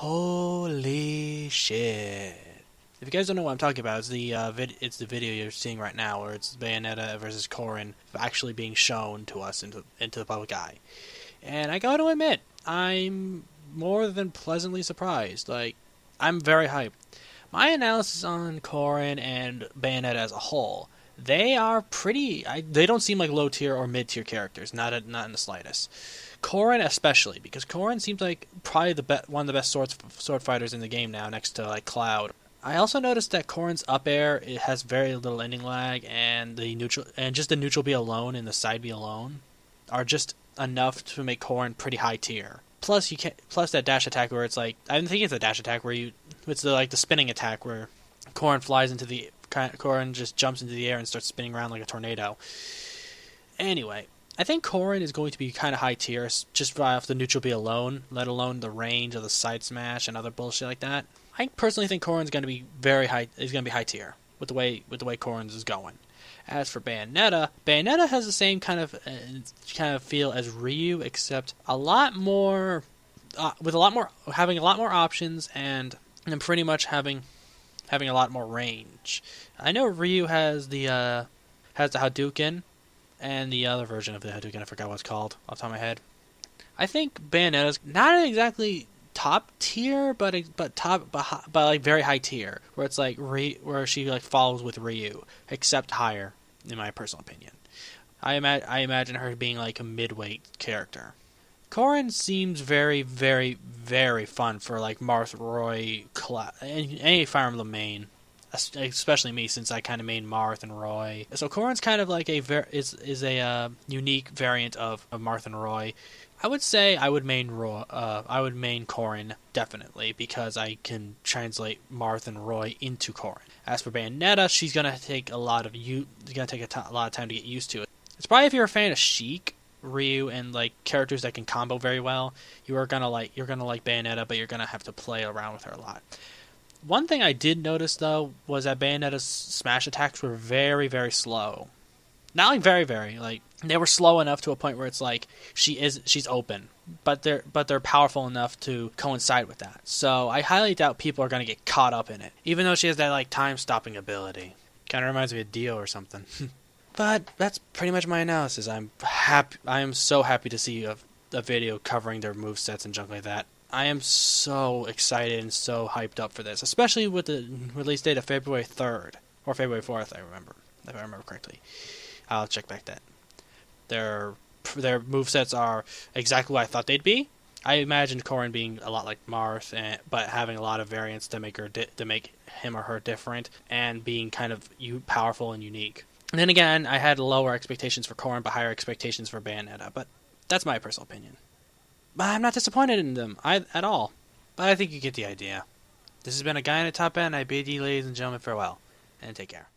Holy shit. If you guys don't know what I'm talking about, it's the video you're seeing right now, where it's Bayonetta versus Corrin actually being shown to us into the public eye. And I gotta admit, I'm more than pleasantly surprised. Like, I'm very hyped. My analysis on Corrin and Bayonetta as a whole, they are pretty. They don't seem like low tier or mid tier characters, not in the slightest. Corrin especially, because Corrin seems like probably one of the best sword fighters in the game now, next to like Cloud. I also noticed that Corrin's up air, it has very little ending lag, and just the neutral B alone and the side B alone are just enough to make Corrin pretty high tier. Plus that dash attack where it's like, I think it's a dash attack where it's the spinning attack where Corrin just jumps into the air and starts spinning around like a tornado. Anyway, I think Corrin is going to be kind of high tier just off the neutral B alone, let alone the range of the side smash and other bullshit like that. I personally think Corrin's going to be very high. Is going to be high tier with the way Corrin's is going. As for Bayonetta has the same kind of feel as Ryu, except having a lot more options and pretty much having a lot more range. I know Ryu has the Hadouken and the other version of the Hadouken. I forgot what it's called off the top of my head. I think Bayonetta's not exactly top tier, but like very high tier, where it's like where she like follows with Ryu, except higher, in my personal opinion. I imagine her being like a midweight character. Corrin seems very, very, very fun for like Marth, Roy, any Fire Emblem main, especially me since I kind of main Marth and Roy. So Corrin's kind of like a unique variant of Marth and Roy. I would say I would main Corrin definitely, because I can translate Marth and Roy into Corrin. As for Bayonetta, she's gonna take a lot of time to get used to it. It's probably if you're a fan of Sheik, Ryu, and like characters that can combo very well, you're gonna like Bayonetta, but you're gonna have to play around with her a lot. One thing I did notice though was that Bayonetta's smash attacks were very, very slow. Not like very, very, like they were slow enough to a point where it's like she's open, but they're powerful enough to coincide with that. So I highly doubt people are gonna get caught up in it, even though she has that like time stopping ability. Kind of reminds me of Dio or something. But that's pretty much my analysis. I am so happy to see a video covering their movesets and junk like that. I am so excited and so hyped up for this, especially with the release date of February 3rd or February 4th. If I remember correctly. I'll check back that. Their movesets are exactly what I thought they'd be. I imagined Corrin being a lot like Marth, but having a lot of variants to make him or her different, and being kind of powerful and unique. And then again, I had lower expectations for Corrin, but higher expectations for Bayonetta. But that's my personal opinion. But I'm not disappointed in them at all. But I think you get the idea. This has been a guy in a top end. I bid you, ladies and gentlemen, farewell, and take care.